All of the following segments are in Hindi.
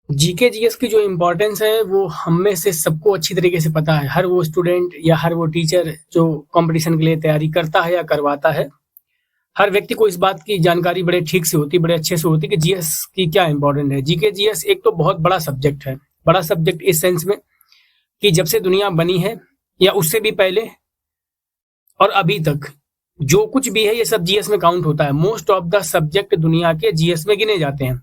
जीके जीएस की जो इम्पोर्टेंस है वो हम में से सबको अच्छी तरीके से पता है। हर वो स्टूडेंट या हर वो टीचर जो कंपटीशन के लिए तैयारी करता है या करवाता है, हर व्यक्ति को इस बात की जानकारी बड़े ठीक से होती है, बड़े अच्छे से होती है कि जीएस की क्या इम्पोर्टेंट है। जीके जीएस एक तो बहुत बड़ा सब्जेक्ट है। बड़ा सब्जेक्ट इस सेंस में कि जब से दुनिया बनी है या उससे भी पहले और अभी तक जो कुछ भी है ये सब जीएस में काउंट होता है। मोस्ट ऑफ द सब्जेक्ट दुनिया के जीएस में गिने जाते हैं।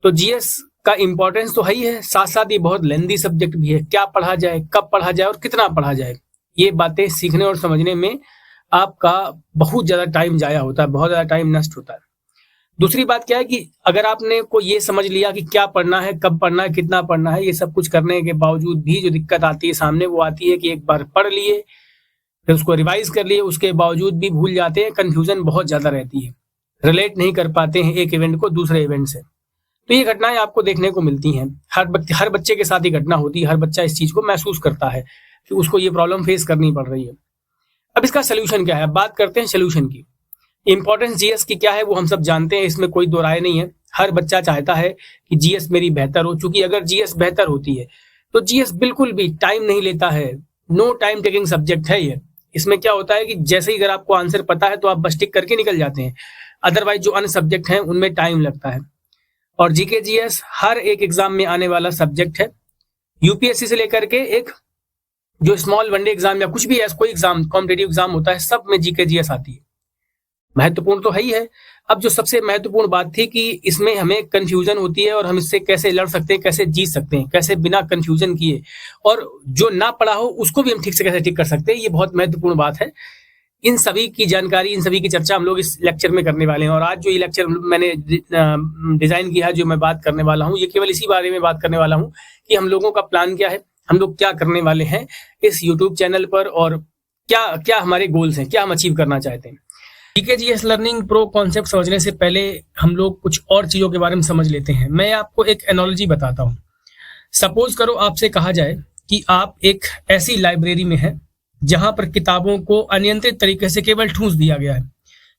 तो जीएस का इंपॉर्टेंस तो है ही है, साथ साथ ये बहुत लेंदी सब्जेक्ट भी है। क्या पढ़ा जाए, कब पढ़ा जाए और कितना पढ़ा जाए, ये बातें सीखने और समझने में आपका बहुत ज्यादा टाइम जाया होता है, बहुत ज्यादा टाइम नष्ट होता है। दूसरी बात क्या है कि अगर आपने को ये समझ लिया कि क्या पढ़ना है, कब पढ़ना है, कितना पढ़ना है, ये सब कुछ करने के बावजूद भी जो दिक्कत आती है सामने, वो आती है कि एक बार पढ़ लिए, फिर उसको रिवाइज कर लिए, उसके बावजूद भी भूल जाते हैं। कंफ्यूजन बहुत ज्यादा रहती है, रिलेट नहीं कर पाते हैं एक इवेंट को दूसरे इवेंट से। तो ये घटनाएं आपको देखने को मिलती हैं। हर बच्चे के साथ ये घटना होती है। हर बच्चा इस चीज को महसूस करता है कि उसको ये प्रॉब्लम फेस करनी पड़ रही है। अब इसका सोल्यूशन क्या है, बात करते हैं सोल्यूशन की। इंपॉर्टेंस जीएस की क्या है वो हम सब जानते हैं, इसमें कोई दो राय नहीं है। हर बच्चा चाहता है कि जीएस मेरी बेहतर हो, चूंकि अगर जीएस बेहतर होती है तो जीएस बिल्कुल भी टाइम नहीं लेता है। नो टाइम टेकिंग सब्जेक्ट है ये। इसमें क्या होता है कि जैसे ही अगर आपको आंसर पता है तो आप बस टिक करके निकल जाते हैं। अदरवाइज जो अन्य सब्जेक्ट हैं उनमें टाइम लगता है। और जीके जीएस हर एक एग्जाम में आने वाला सब्जेक्ट है। यूपीएससी से लेकर के एक जो स्मॉल वनडे एग्जाम या कुछ भी ऐसा कोई एग्जाम, कॉम्पिटेटिव एग्जाम होता है, सब में जीके जीएस आती है। महत्वपूर्ण तो है ही है। अब जो सबसे महत्वपूर्ण बात थी कि इसमें हमें कंफ्यूजन होती है और हम इससे कैसे लड़ सकते हैं, कैसे जीत सकते हैं, कैसे बिना कंफ्यूजन किए, और जो ना पढ़ा हो उसको भी हम ठीक से कैसे ठीक कर सकते हैं, ये बहुत महत्वपूर्ण बात है। इन सभी की जानकारी, इन सभी की चर्चा हम लोग इस लेक्चर में करने वाले हैं। और आज जो ये लेक्चर मैंने डिजाइन किया है, जो मैं बात करने वाला हूँ, ये केवल इसी बारे में बात करने वाला हूँ कि हम लोगों का प्लान क्या है, हम लोग क्या करने वाले हैं इस यूट्यूब चैनल पर, और क्या क्या हमारे गोल्स हैं, क्या हम अचीव करना चाहते हैं। GK GS learning pro concept समझने से पहले हम लोग कुछ और चीजों के बारे में समझ लेते हैं। मैं आपको एक एनालॉजी बताता हूँ। सपोज करो आपसे कहा जाए कि आप एक ऐसी लाइब्रेरी में हैं जहां पर किताबों को अनियंत्रित तरीके से केवल ठूंस दिया गया है।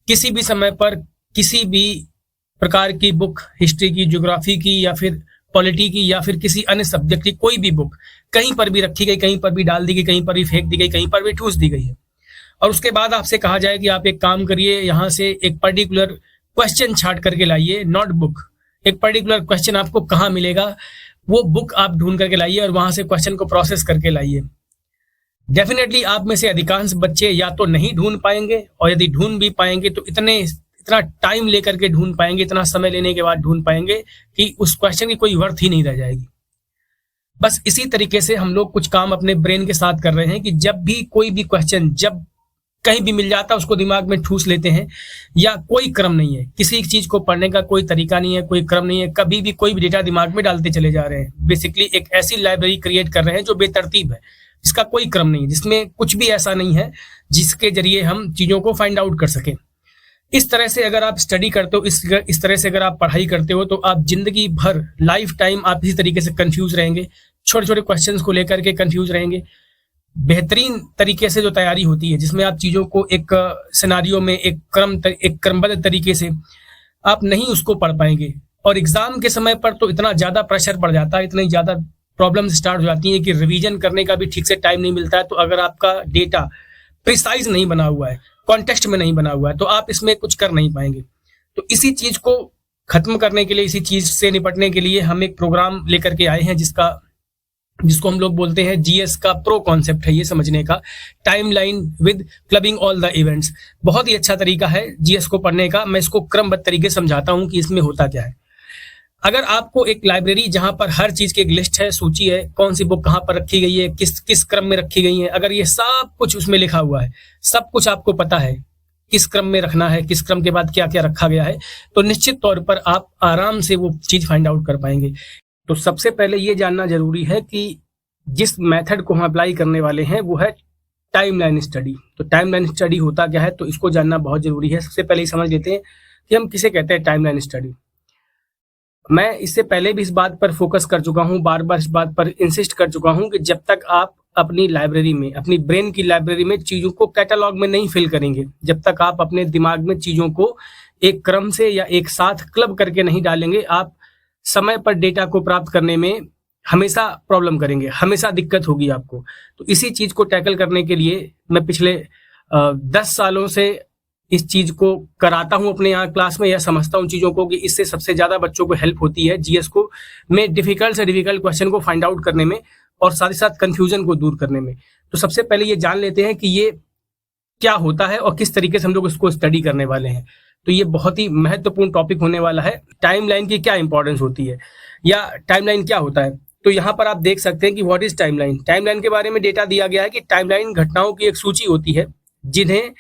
किसी भी समय पर किसी भी प्रकार की बुक, हिस्ट्री की, ज्योग्राफी की, या फिर पॉलिटी की, या फिर किसी अन्य सब्जेक्ट की कोई भी बुक कहीं पर भी रखी गई, कहीं पर भी डाल दी गई, कहीं पर भी फेंक दी गई, कहीं पर भी ठूस दी गई है। और उसके बाद आपसे कहा जाए कि आप एक काम करिए, यहाँ से एक पर्टिकुलर क्वेश्चन छाट करके लाइए, नोट बुक। एक पर्टिकुलर क्वेश्चन आपको कहाँ मिलेगा, वो बुक आप ढूंढ करके लाइए और वहां से क्वेश्चन को प्रोसेस करके लाइए। डेफिनेटली आप में से अधिकांश बच्चे या तो नहीं ढूंढ पाएंगे, और यदि ढूंढ भी पाएंगे तो इतना टाइम लेकर के ढूंढ पाएंगे, इतना समय लेने के बाद ढूंढ पाएंगे कि उस क्वेश्चन की कोई वर्थ ही नहीं रह जाएगी। बस इसी तरीके से हम लोग कुछ काम अपने ब्रेन के साथ कर रहे हैं कि जब भी कोई भी क्वेश्चन जब कहीं भी मिल जाता है उसको दिमाग में ठूस लेते हैं, या कोई क्रम नहीं है, किसी चीज को पढ़ने का कोई तरीका नहीं है, कोई क्रम नहीं है, कभी भी कोई भी डेटा दिमाग में डालते चले जा रहे हैं। बेसिकली एक ऐसी लाइब्रेरी क्रिएट कर रहे हैं जो बेतरतीब है, जिसका कोई क्रम नहीं है, जिसमें कुछ भी ऐसा नहीं है जिसके जरिए हम चीजों को फाइंड आउट कर सकें। इस तरह से अगर आप स्टडी करते हो, इस तरह से अगर आप पढ़ाई करते हो, तो आप जिंदगी भर, लाइफ टाइम आप इसी तरीके से कंफ्यूज रहेंगे, छोटे छोटे क्वेश्चंस को लेकर के कंफ्यूज रहेंगे। बेहतरीन तरीके से जो तैयारी होती है, जिसमें आप चीजों को एक सिनारियो में एक क्रमबद्ध तरीके से आप नहीं उसको पढ़ पाएंगे। और एग्जाम के समय पर तो इतना ज्यादा प्रेशर बढ़ जाता है, इतनी ज्यादा प्रॉब्लम स्टार्ट हो जाती है कि रिवीजन करने का भी ठीक से टाइम नहीं मिलता है। तो अगर आपका डेटा प्रिसाइज नहीं बना हुआ है, कॉन्टेक्स्ट में नहीं बना हुआ है, तो आप इसमें कुछ कर नहीं पाएंगे। तो इसी चीज को खत्म करने के लिए, इसी चीज से निपटने के लिए हम एक प्रोग्राम लेकर के आए हैं जिसको हम लोग बोलते हैं जीएस का प्रो कॉन्सेप्ट है ये समझने का, timeline with clubbing all the events. बहुत ही अच्छा तरीका है जीएस को पढ़ने का। मैं इसको क्रमबद्ध तरीके से समझाता हूं कि इसमें होता क्या है। अगर आपको एक लाइब्रेरी जहां पर हर चीज की एक लिस्ट है, सूची है, कौन सी बुक कहां पर रखी गई है, किस क्रम में रखी गई है, अगर ये सब कुछ उसमें लिखा हुआ है, सब कुछ आपको पता है किस क्रम में रखना है, किस क्रम के बाद क्या क्या रखा गया है, तो निश्चित तौर पर आप आराम से वो चीज फाइंड आउट कर पाएंगे। तो सबसे पहले ये जानना जरूरी है कि जिस मेथड को हम अप्लाई करने वाले हैं वो है टाइमलाइन स्टडी। तो टाइमलाइन स्टडी होता क्या है, तो इसको जानना बहुत जरूरी है। सबसे पहले ही समझ लेते हैं कि हम किसे कहते हैं टाइमलाइन स्टडी। मैं इससे पहले भी इस बात पर फोकस कर चुका हूं, बार बार इस बात पर इंसिस्ट कर चुका हूं कि जब तक आप अपनी लाइब्रेरी में, अपनी ब्रेन की लाइब्रेरी में चीजों को कैटलॉग में नहीं फिल करेंगे, जब तक आप अपने दिमाग में चीजों को एक क्रम से या एक साथ क्लब करके नहीं डालेंगे, आप समय पर डेटा को प्राप्त करने में हमेशा प्रॉब्लम करेंगे, हमेशा दिक्कत होगी आपको। तो इसी चीज को टैकल करने के लिए मैं पिछले 10 सालों से इस चीज को कराता हूं अपने यहाँ क्लास में, या समझता हूं चीजों को कि इससे सबसे ज्यादा बच्चों को हेल्प होती है जीएस को में डिफिकल्ट से डिफिकल्ट क्वेश्चन को फाइंड आउट करने में और साथ ही साथ कंफ्यूजन को दूर करने में। तो सबसे पहले ये जान लेते हैं कि ये क्या होता है और किस तरीके से हम लोग इसको स्टडी करने वाले हैं। तो ये बहुत ही महत्वपूर्ण टॉपिक होने वाला है। टाइमलाइन की क्या इंपॉर्टेंस होती है या टाइमलाइन क्या होता है। तो यहाँ पर आप देख सकते हैं कि व्हाट इज टाइमलाइन। टाइमलाइन के बारे में डेटा दिया गया है कि टाइमलाइन घटनाओं की एक सूची होती है जिन्हें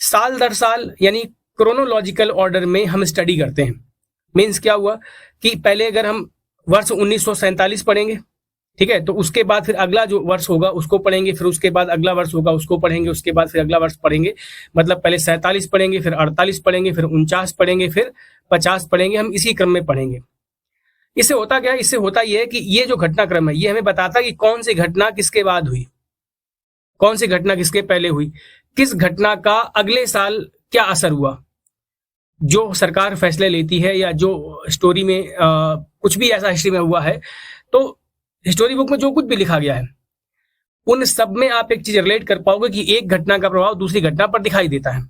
साल दर साल यानी क्रोनोलॉजिकल ऑर्डर में हम स्टडी करते हैं। मीन्स क्या हुआ कि पहले अगर हम वर्ष 1947 पढ़ेंगे, ठीक है, तो उसके बाद फिर अगला जो वर्ष होगा उसको पढ़ेंगे, फिर उसके बाद अगला वर्ष होगा उसको पढ़ेंगे, उसके बाद फिर अगला वर्ष पढ़ेंगे। मतलब पहले 47 पढ़ेंगे, फिर 48 पढ़ेंगे, फिर 49 पढ़ेंगे, फिर 50 पढ़ेंगे। हम इसी क्रम में पढ़ेंगे। इससे होता क्या है, इससे होता यह है कि ये जो घटनाक्रम है ये हमें बताता है कि कौन सी घटना किसके बाद हुई, कौन सी घटना किसके पहले हुई, किस घटना का अगले साल क्या असर हुआ। जो सरकार फैसले लेती है या जो स्टोरी में कुछ भी ऐसा हिस्ट्री में हुआ है, तो हिस्टोरी बुक में जो कुछ भी लिखा गया है उन सब में आप एक चीज रिलेट कर पाओगे कि एक घटना का प्रभाव दूसरी घटना पर दिखाई देता है।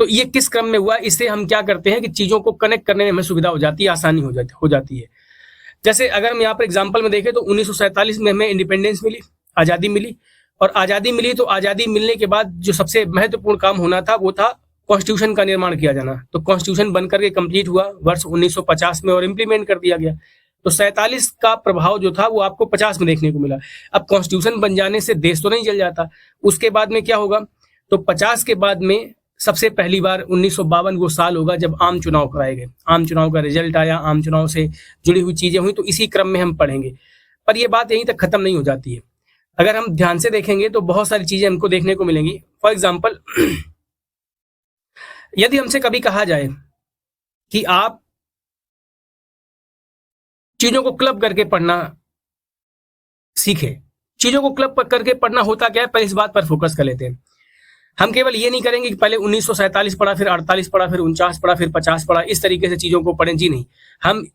तो ये किस क्रम में हुआ, इससे हम क्या करते हैं कि चीजों को कनेक्ट करने में हमें सुविधा हो जाती है, आसानी हो जाती है। जैसे अगर हम यहाँ पर एग्जाम्पल में देखें तो 1947 में हमें इंडिपेंडेंस मिली, आजादी मिली। और आजादी मिली तो आजादी मिलने के बाद जो सबसे महत्वपूर्ण काम होना था वो था कॉन्स्टिट्यूशन का निर्माण किया जाना। तो कॉन्स्टिट्यूशन बनकर के कंप्लीट हुआ वर्ष 1950 में और इम्प्लीमेंट कर दिया गया। तो 47 का प्रभाव जो था वो आपको 50 में देखने को मिला। अब कॉन्स्टिट्यूशन बन जाने से देश तो नहीं चल जाता, उसके बाद में क्या होगा, तो 50 के बाद में सबसे पहली बार 1952 वो साल होगा जब आम चुनाव कराए गए, आम चुनाव का रिजल्ट आया, आम चुनाव से जुड़ी हुई चीजें हुई। तो इसी क्रम में हम पढ़ेंगे, पर यह बात यहीं तक खत्म नहीं हो जाती है। अगर हम ध्यान से देखेंगे तो बहुत सारी चीजें हमको देखने को मिलेंगी। फॉर एग्जाम्पल, यदि हमसे कभी कहा जाए कि आप चीजों को क्लब करके पढ़ना सीखे, चीजों को क्लब करके पढ़ना होता क्या है, पहले इस बात पर फोकस कर लेते हैं। हम केवल ये नहीं करेंगे कि पहले 1947 पढ़ा, फिर 48 पढ़ा, फिर 49 पढ़ा, फिर 50 पढ़ा, इस तरीके से चीजों को पढ़ें। जी नहीं, हम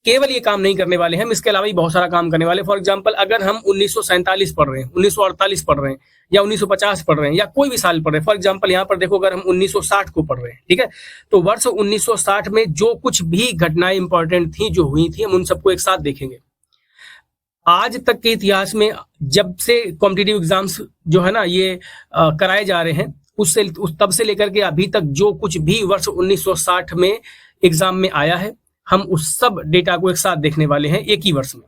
केवल ये काम नहीं करने वाले हैं, हम इसके अलावा भी बहुत सारा काम करने वाले हैं। फॉर एग्जांपल, अगर हम 1947 पढ़ रहे हैं, 1948 पढ़ रहे हैं, या 1950 पढ़ रहे हैं, या कोई भी साल पढ़ रहे हैं। फॉर एग्जांपल यहाँ पर देखो, अगर हम 1960 को पढ़ रहे हैं, ठीक है, तो वर्ष 1960 में जो कुछ भी घटनाएं इंपॉर्टेंट थी, जो हुई थी, हम उन सबको एक साथ देखेंगे। आज तक के इतिहास में जब से कॉम्पिटिटिव एग्जाम्स जो है ना ये कराए जा रहे हैं, तब से लेकर के अभी तक जो कुछ भी वर्ष 1960 में एग्जाम में आया है, हम उस सब डेटा को एक साथ देखने वाले हैं एक ही वर्ष में।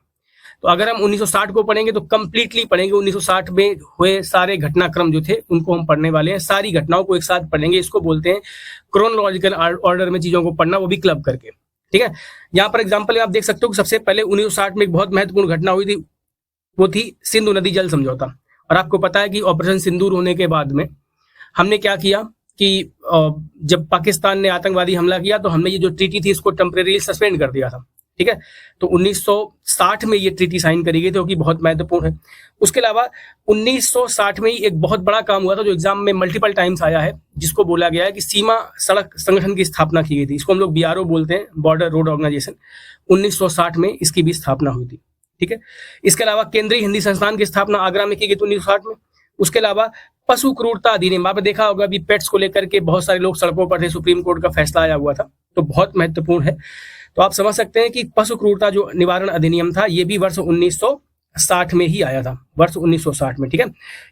तो अगर हम 1960 को पढ़ेंगे तो कंप्लीटली पढ़ेंगे, 1960 में हुए सारे घटनाक्रम जो थे उनको हम पढ़ने वाले हैं, सारी घटनाओं को एक साथ पढ़ेंगे। इसको बोलते हैं क्रोनोलॉजिकल ऑर्डर में चीजों को पढ़ना, वो भी क्लब करके, ठीक है। यहाँ पर एग्जाम्पल आप देख सकते हो कि सबसे पहले 1960 में एक बहुत महत्वपूर्ण घटना हुई थी, वो थी सिंधु नदी जल समझौता। और आपको पता है कि ऑपरेशन सिंदूर होने के बाद में हमने क्या किया कि जब पाकिस्तान ने आतंकवादी हमला किया तो हमने ये जो ट्रीटी थी इसको टेम्परेरी सस्पेंड कर दिया था, ठीक है। तो 1960 में ये ट्रीटी साइन करी गई थी, जो कि बहुत महत्वपूर्ण है। उसके अलावा 1960 में ही एक बहुत बड़ा काम हुआ था जो एग्जाम में मल्टीपल टाइम्स आया है, जिसको बोला गया है कि सीमा सड़क संगठन की स्थापना की गई थी। इसको हम लोग BRO बोलते हैं, बॉर्डर रोड ऑर्गेनाइजेशन। 1960 में इसकी भी स्थापना हुई थी, ठीक है। इसके अलावा केंद्रीय हिंदी संस्थान की स्थापना आगरा में की गई थी 1960 में। उसके अलावा पशु क्रूरता अधिनियम, आपने देखा होगा अभी पेट्स को लेकर के बहुत सारे लोग सड़कों पर थे, सुप्रीम कोर्ट का फैसला आया हुआ था, तो बहुत महत्वपूर्ण है। तो आप समझ सकते हैं कि पशु क्रूरता जो निवारण अधिनियम था ये भी वर्ष 1960 में ही आया था, वर्ष 1960 में, ठीक है।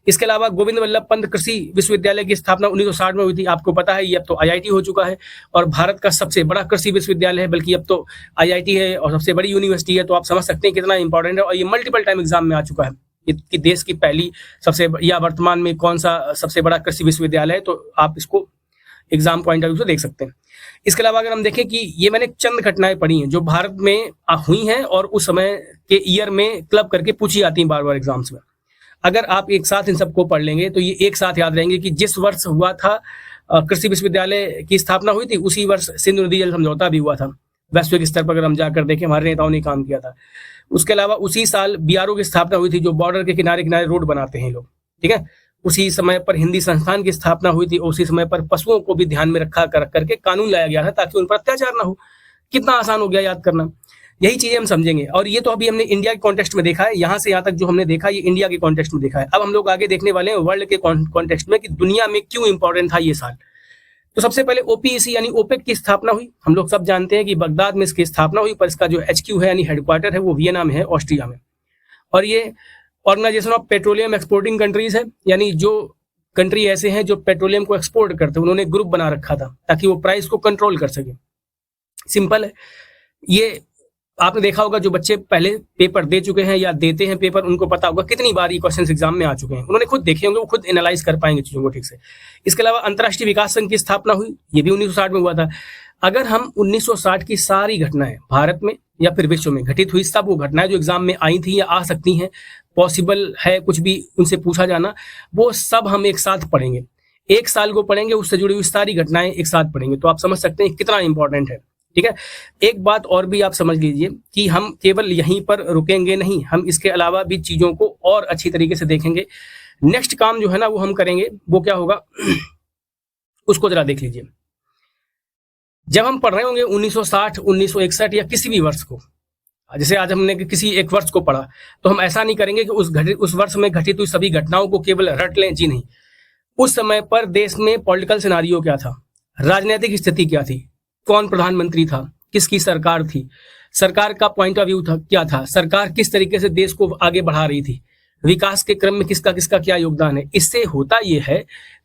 इसके अलावा गोविंद वल्लभ पंत कृषि विश्वविद्यालय की स्थापना 1960 में हुई थी। आपको पता है ये अब तो IIT हो चुका है और भारत का सबसे बड़ा कृषि विश्वविद्यालय है, बल्कि अब तो IIT है और सबसे बड़ी यूनिवर्सिटी है। तो आप समझ सकते हैं कितना इंपॉर्टेंट है, और ये मल्टीपल टाइम एग्जाम में आ चुका है कि देश की पहली सबसे या वर्तमान में कौन सा सबसे बड़ा कृषि विश्वविद्यालय है। तो आप इसको एग्जाम पॉइंट ऑफ व्यू से देख सकते हैं। इसके अलावा अगर हम देखें कि ये मैंने चंद घटनाएं पढ़ी हैं जो भारत में हुई हैं और उस समय के ईयर में क्लब करके पूछी जाती हैं बार बार एग्जाम्स में। अगर आप एक साथ इन सबको पढ़ लेंगे तो ये एक साथ याद रहेंगे कि जिस वर्ष हुआ था कृषि विश्वविद्यालय की स्थापना हुई थी, उसी वर्ष सिंधु नदी जल समझौता भी हुआ था। वैश्विक स्तर पर अगर हम जाकर देखें, हमारे नेताओं ने काम किया था। उसके अलावा उसी साल BRO की स्थापना हुई थी, जो बॉर्डर के किनारे किनारे रोड बनाते हैं लोग, ठीक है। उसी समय पर हिंदी संस्थान की स्थापना हुई थी। उसी समय पर पशुओं को भी ध्यान में रखा करके कानून लाया गया था ताकि उन पर अत्याचार ना हो। कितना आसान हो गया याद करना। यही चीजें हम समझेंगे। और ये तो अभी हमने इंडिया के कॉन्टेक्स्ट में देखा है, यहाँ से यहाँ तक जो हमने देखा ये इंडिया के कॉन्टेक्स्ट में देखा है। अब हम लोग आगे देखने वाले हैं वर्ल्ड के कॉन्टेक्स्ट में कि दुनिया में क्यों इंपॉर्टेंट था ये साल। तो सबसे पहले ओपीईसी यानी ओपेक की स्थापना हुई। हम लोग सब जानते हैं कि बगदाद में इसकी स्थापना हुई, पर इसका जो HQ है यानी हेडक्वार्टर है वो वियना में है, ऑस्ट्रिया में। और ये organisation of petroleum exporting countries है, यानी जो कंट्री ऐसे हैं जो पेट्रोलियम को एक्सपोर्ट करते हैं उन्होंने ग्रुप बना रखा था ताकि वो प्राइस को कंट्रोल कर सके। सिंपल है। ये आपने देखा होगा जो बच्चे पहले पेपर दे चुके हैं या देते हैं पेपर, उनको पता होगा कितनी बार ये क्वेश्चंस एग्जाम में आ चुके हैं, उन्होंने खुद देखे होंगे, वो खुद एनालाइज कर पाएंगे चीजों को ठीक से। इसके अलावा अंतर्राष्ट्रीय विकास संघ की स्थापना हुई, ये भी 1960 में हुआ था। अगर हम 1960 की सारी घटनाएं भारत में या फिर विश्व में घटित हुई, सब वो घटनाएं जो एग्जाम में आई थी या आ सकती हैं, पॉसिबल है कुछ भी उनसे पूछा जाना, वो सब हम एक साथ पढ़ेंगे। एक साल को पढ़ेंगे, उससे जुड़ी हुई सारी घटनाएं एक साथ पढ़ेंगे, तो आप समझ सकते हैं कितना इंपॉर्टेंट है। ठीक है। एक बात और भी आप समझ लीजिए कि हम केवल यहीं पर रुकेंगे नहीं, हम इसके अलावा भी चीजों को और अच्छी तरीके से देखेंगे। नेक्स्ट काम जो है ना वो हम करेंगे, वो क्या होगा उसको जरा देख लीजिए। जब हम पढ़ रहे होंगे 1960, 1961 या किसी भी वर्ष को, जैसे आज हमने किसी एक वर्ष को पढ़ा, तो हम ऐसा नहीं करेंगे कि उस वर्ष में घटित हुई सभी घटनाओं को केवल रट लें। जी नहीं, उस समय पर देश में पॉलिटिकल सिनारियो क्या था, राजनीतिक स्थिति क्या थी, कौन प्रधानमंत्री था, किसकी सरकार थी, सरकार का पॉइंट ऑफ व्यू था क्या था, सरकार किस तरीके से देश को आगे बढ़ा रही थी, विकास के क्रम में किसका किसका क्या योगदान है। इससे होता यह है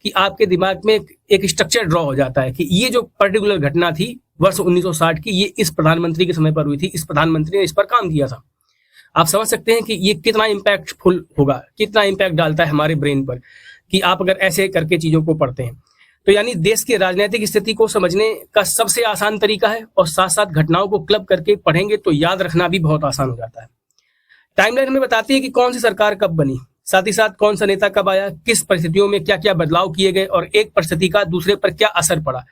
कि आपके दिमाग में एक स्ट्रक्चर ड्रॉ हो जाता है कि ये जो पर्टिकुलर घटना थी वर्ष 1960 की, ये इस प्रधानमंत्री के समय पर हुई थी, इस प्रधानमंत्री ने इस पर काम किया था। आप समझ सकते हैं कि ये कितना इम्पैक्टफुल होगा, कितना इम्पैक्ट डालता है हमारे ब्रेन पर, कि आप अगर ऐसे करके चीजों को पढ़ते हैं। तो यानी देश की राजनीतिक स्थिति को समझने का सबसे आसान तरीका है, और साथ साथ घटनाओं को क्लब करके पढ़ेंगे तो याद रखना भी बहुत आसान हो जाता है। टाइमलाइन हमें बताती है कि कौन सी सरकार कब बनी, साथ ही साथ कौन सा नेता कब आया, किस परिस्थितियों में क्या क्या बदलाव किए गए और एक परिस्थिति का दूसरे पर क्या असर पड़ा।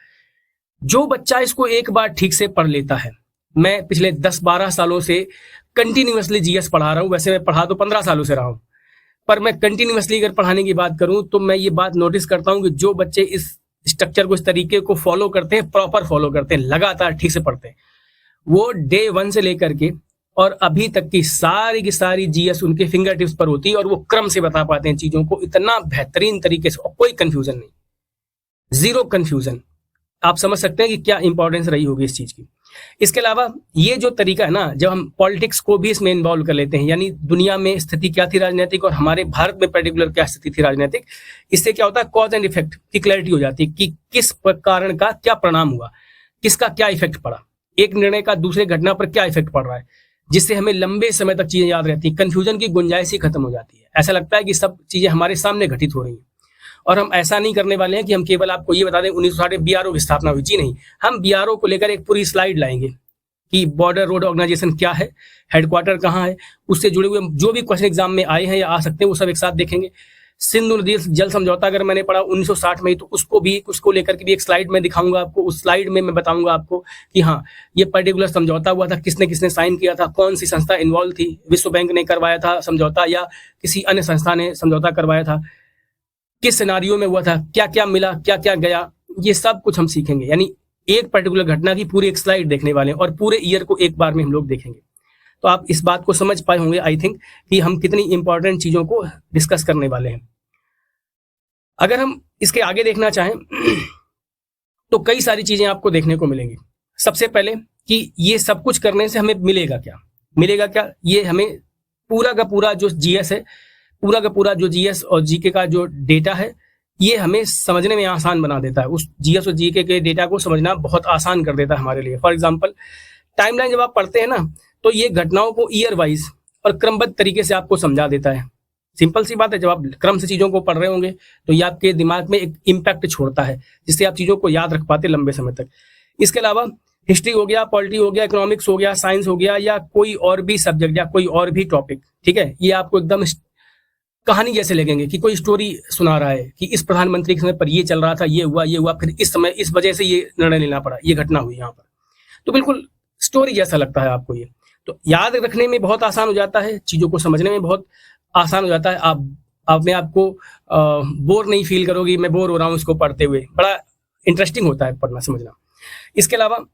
जो बच्चा इसको एक बार ठीक से पढ़ लेता है, मैं पिछले 10-12 सालों से कंटिन्यूअसली जीएस पढ़ा रहा हूं, वैसे मैं पढ़ा तो 15 सालों से रहा हूं, पर मैं कंटिन्यूअसली अगर पढ़ाने की बात करूं तो मैं ये बात नोटिस करता हूं कि जो बच्चे इस स्ट्रक्चर को, इस तरीके को फॉलो करते हैं, प्रॉपर फॉलो करते हैं, लगातार ठीक से पढ़ते हैं, वो डे 1 से लेकर के और अभी तक की सारी जीएस उनके फिंगर टिप्स पर होती है और वो क्रम से बता पाते हैं चीजों को इतना बेहतरीन तरीके से, और कोई कंफ्यूजन नहीं, जीरो कंफ्यूजन। आप समझ सकते हैं कि क्या इंपॉर्टेंस रही होगी इस चीज की। इसके अलावा ये जो तरीका है ना, जब हम पॉलिटिक्स को भी इसमें इन्वॉल्व कर लेते हैं, यानी दुनिया में स्थिति क्या थी राजनीतिक और हमारे भारत में पर्टिकुलर क्या स्थिति थी राजनीतिक, इससे क्या होता है, कॉज एंड इफेक्ट की क्लैरिटी हो जाती है कि किस कारण का क्या परिणाम हुआ, किसका क्या इफेक्ट पड़ा, एक निर्णय का दूसरे घटना पर क्या इफेक्ट पड़ रहा है, जिससे हमें लंबे समय तक चीजें याद रहती है, कंफ्यूजन की गुंजाइश ही खत्म हो जाती है। ऐसा लगता है कि सब चीजें हमारे सामने घटित हो रही हैं। और हम ऐसा नहीं करने वाले हैं कि हम केवल आपको ये बता दें 1960 में बीआरओ की स्थापना हुई। जी नहीं, हम बीआरओ को लेकर एक पूरी स्लाइड लाएंगे कि बॉर्डर रोड ऑर्गेनाइजेशन क्या है, हेडक्वार्टर कहाँ है, उससे जुड़े हुए जो भी क्वेश्चन एग्जाम में आए हैं या आ सकते हैं वो सब एक साथ देखेंगे। सिंधु नदी जल समझौता अगर मैंने पढ़ा 1960 में, तो उसको लेकर के भी एक स्लाइड में दिखाऊंगा आपको। उस स्लाइड में मैं बताऊंगा आपको कि हाँ, ये पर्टिकुलर समझौता हुआ था, किसने किसने साइन किया था, कौन सी संस्था इन्वॉल्व थी, विश्व बैंक ने करवाया था समझौता या किसी अन्य संस्था ने समझौता करवाया था, किस सिनारियो में हुआ था, क्या क्या मिला, क्या क्या गया, ये सब कुछ हम सीखेंगे। यानी एक पर्टिकुलर घटना की पूरी एक स्लाइड देखने वाले हैं और पूरे ईयर को एक बार में हम लोग देखेंगे। तो आप इस बात को समझ पाए होंगे आई थिंक कि हम कितनी इंपॉर्टेंट चीजों को डिस्कस करने वाले हैं। अगर हम इसके आगे देखना चाहें तो कई सारी चीजें आपको देखने को मिलेंगी। सबसे पहले कि ये सब कुछ करने से हमें मिलेगा क्या, ये हमें पूरा का पूरा जो जीएस है, पूरा का पूरा जो जीएस और जीके का जो डेटा है, ये हमें समझने में आसान बना देता है। उस जीएस और जीके के डेटा को समझना बहुत आसान कर देता है हमारे लिए। फॉर एग्जांपल, टाइमलाइन जब आप पढ़ते हैं ना, तो ये घटनाओं को ईयर वाइज और क्रमबद्ध तरीके से आपको समझा देता है। सिंपल सी बात है, जब आप क्रम से चीजों को पढ़ रहे होंगे तो ये आपके दिमाग में एक इम्पैक्ट छोड़ता है, जिससे आप चीजों को याद रख पाते लंबे समय तक। इसके अलावा हिस्ट्री हो गया, पॉलिटी हो गया, इकोनॉमिक्स हो गया, साइंस हो गया, या कोई और भी सब्जेक्ट या कोई और भी टॉपिक, ठीक है, ये आपको एकदम कहानी जैसे लगेंगे कि कोई स्टोरी सुना रहा है कि इस प्रधानमंत्री के समय पर ये चल रहा था, ये हुआ, फिर इस समय इस वजह से ये निर्णय लेना पड़ा, ये घटना हुई यहाँ पर। तो बिल्कुल स्टोरी जैसा लगता है आपको ये। तो याद रखने में बहुत आसान हो जाता है, चीजों को समझने में बहुत आसान हो जाता है। आप अपने आपको बोर नहीं फील करोगे, मैं बोर हो रहा हूँ इसको पढ़ते हुए, बड़ा इंटरेस्टिंग होता है पढ़ना समझना। इसके अलावा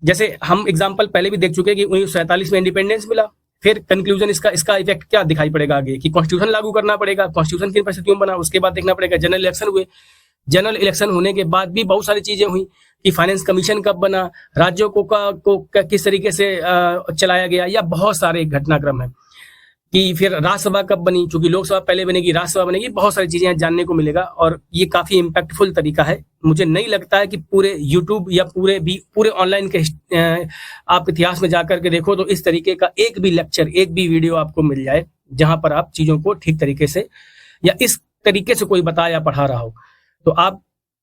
जैसे हम एग्जाम्पल पहले भी देख चुके हैं कि 1947 में इंडिपेंडेंस मिला, फिर कंक्लूजन इसका इफेक्ट क्या दिखाई पड़ेगा आगे कि कॉन्स्टिट्यूशन लागू करना पड़ेगा, कॉन्स्टिट्यूशन किन परिस्थितियों में बना, उसके बाद देखना पड़ेगा जनरल इलेक्शन हुए, जनरल इलेक्शन होने के बाद भी बहुत सारी चीजें हुई कि फाइनेंस कमीशन कब बना, राज्यों को किस तरीके से चलाया गया, या बहुत सारे घटनाक्रम है कि फिर राज्यसभा कब बनी, चूंकि लोकसभा पहले बनेगी राज्यसभा बनेगी, बहुत सारी चीजें जानने को मिलेगा और ये काफी इम्पैक्टफुल तरीका है। मुझे नहीं लगता है कि पूरे यूट्यूब या पूरे ऑनलाइन के आप इतिहास में जाकर के देखो तो इस तरीके का एक भी लेक्चर, एक भी वीडियो आपको मिल जाए जहां पर आप चीजों को ठीक तरीके से या इस तरीके से कोई बता या पढ़ा रहा हो। तो आप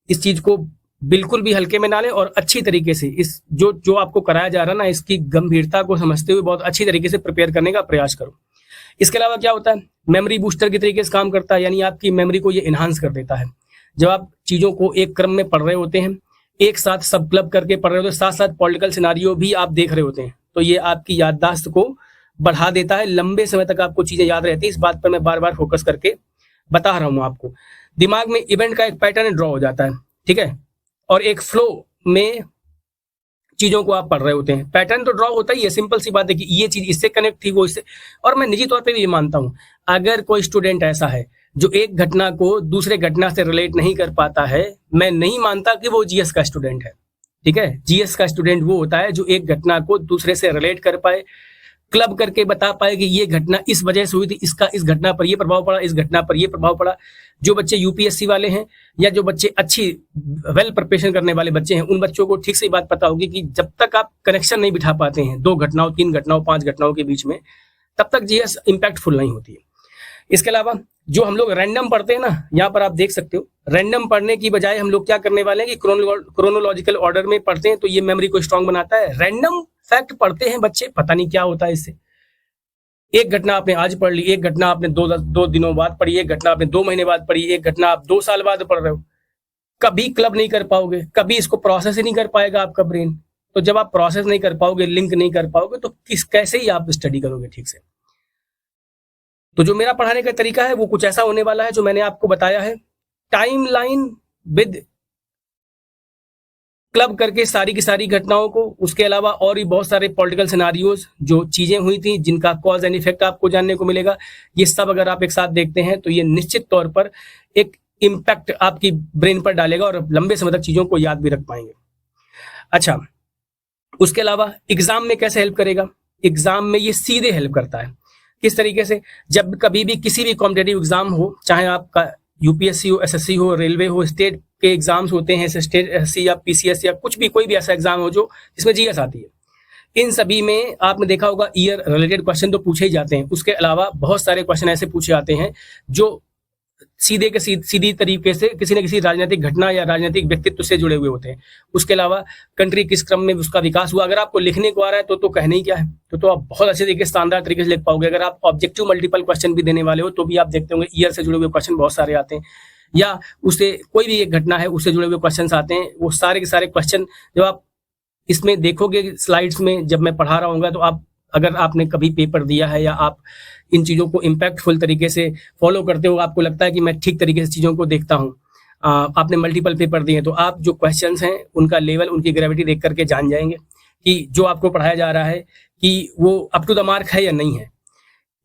इस चीज को बिल्कुल भी हल्के में ना लें और अच्छी तरीके से इस जो आपको कराया जा रहा है ना, इसकी गंभीरता को समझते हुए बहुत अच्छी तरीके से प्रिपेयर करने का प्रयास करो। इसके अलावा क्या होता है, मेमोरी बूस्टर के तरीके से काम करता है, यानी आपकी मेमोरी को ये इन्हांस कर देता है। जब आप चीजों को एक क्रम में पढ़ रहे होते हैं, एक साथ सब क्लब करके पढ़ रहे होते हैं, साथ साथ पॉलिटिकल सिनारियो भी आप देख रहे होते हैं, तो ये आपकी याददाश्त को बढ़ा देता है, लंबे समय तक आपको चीजें याद रहती है। इस बात पर मैं बार बार फोकस करके बता रहा हूं आपको। दिमाग में इवेंट का एक पैटर्न ड्रॉ हो जाता है, ठीक है, और एक फ्लो में चीजों को आप पढ़ रहे होते हैं। पैटर्न तो ड्रॉ होता ही है, सिंपल सी बात है कि ये चीज इससे कनेक्ट थी, वो इससे। और मैं निजी तौर पे भी ये मानता हूं, अगर कोई स्टूडेंट ऐसा है जो एक घटना को दूसरे घटना से रिलेट नहीं कर पाता है, मैं नहीं मानता कि वो जीएस का स्टूडेंट है। ठीक है, जीएस का स्टूडेंट वो होता है जो एक घटना को दूसरे से रिलेट कर पाए, क्लब करके बता पाए कि ये घटना इस वजह से हुई थी, इसका इस घटना पर ये प्रभाव पड़ा, इस घटना पर ये प्रभाव पड़ा। जो बच्चे यूपीएससी वाले हैं या जो बच्चे अच्छी वेल प्रिपरेशन करने वाले बच्चे हैं, उन बच्चों को ठीक से बात पता होगी कि जब तक आप कनेक्शन नहीं बिठा पाते हैं 2 घटनाओं, 3 घटनाओं, 5 घटनाओं के बीच में, तब तक जीएस इंपैक्टफुल नहीं होती है। इसके अलावा जो हम लोग रैंडम पढ़ते हैं ना, यहाँ पर आप देख सकते हो, रैंडम पढ़ने की बजाय हम लोग क्या करने वाले हैं कि क्रोनोलॉजिकल ऑर्डर में पढ़ते हैं, तो ये मेमोरी को स्ट्रांग बनाता है। रैंडम फैक्ट पढ़ते हैं बच्चे, पता नहीं क्या होता है इससे। एक घटना आपने आज पढ़ ली, एक घटना आपने 2 दिनों बाद पढ़ी, एक घटना आपने 2 महीने बाद पढ़ी, एक घटना आप 2 साल बाद पढ़ रहे हो, कभी क्लब नहीं कर पाओगे, कभी इसको प्रोसेस ही नहीं कर पाएगा आपका ब्रेन। तो जब आप प्रोसेस नहीं कर पाओगे, लिंक नहीं कर पाओगे, तो कैसे ही आप स्टडी करोगे ठीक से। तो जो मेरा पढ़ाने का तरीका है वो कुछ ऐसा होने वाला है जो मैंने आपको बताया है, टाइमलाइन विद क्लब करके सारी की सारी घटनाओं को, उसके अलावा और भी बहुत सारे पॉलिटिकल सिनारियोज, जो चीजें हुई थी जिनका कॉज एंड इफेक्ट आपको जानने को मिलेगा। ये सब अगर आप एक साथ देखते हैं तो ये निश्चित तौर पर एक इम्पैक्ट आपकी ब्रेन पर डालेगा और लंबे समय तक चीजों को याद भी रख पाएंगे। अच्छा, उसके अलावा एग्जाम में कैसे हेल्प करेगा? एग्जाम में ये सीधे हेल्प करता है। किस तरीके से? जब कभी भी किसी भी कॉम्पिटेटिव एग्जाम हो, चाहे आपका यूपीएससी हो, एसएससी हो, रेलवे हो, स्टेट के एग्जाम्स होते हैं, स्टेट एसएससी या पीसीएस या कुछ भी, कोई भी ऐसा एग्जाम हो जो जिसमें जीएस आती है, इन सभी में आपने देखा होगा ईयर रिलेटेड क्वेश्चन तो पूछे ही जाते हैं। उसके अलावा बहुत सारे क्वेश्चन ऐसे पूछे जाते हैं जो सीधी तरीके से किसी न किसी राजनीतिक घटना या राजनीतिक व्यक्तित्व से जुड़े हुए होते हैं। उसके अलावा कंट्री किस क्रम में उसका विकास हुआ, अगर आपको लिखने को आ रहा है तो कहने ही क्या है, तो आप बहुत अच्छे तरीके से, शानदार तरीके से लिख पाओगे। अगर आप ऑब्जेक्टिव मल्टीपल क्वेश्चन भी देने वाले हो तो भी आप देखते होंगे ईयर से जुड़े हुए क्वेश्चन बहुत सारे आते हैं, या उससे कोई भी एक घटना है उससे जुड़े हुए क्वेश्चन आते हैं। वो सारे के सारे क्वेश्चन जब आप इसमें देखोगे स्लाइड्स में, जब मैं पढ़ा रहा हूँगा, तो आप, अगर आपने कभी पेपर दिया है या आप इन चीज़ों को इम्पैक्टफुल तरीके से फॉलो करते हो, आपको लगता है कि मैं ठीक तरीके से चीज़ों को देखता हूँ, आपने मल्टीपल पेपर दिए, तो आप जो क्वेश्चंस हैं उनका लेवल, उनकी ग्रेविटी देख करके जान जाएंगे कि जो आपको पढ़ाया जा रहा है कि वो अप टू द मार्क है या नहीं है।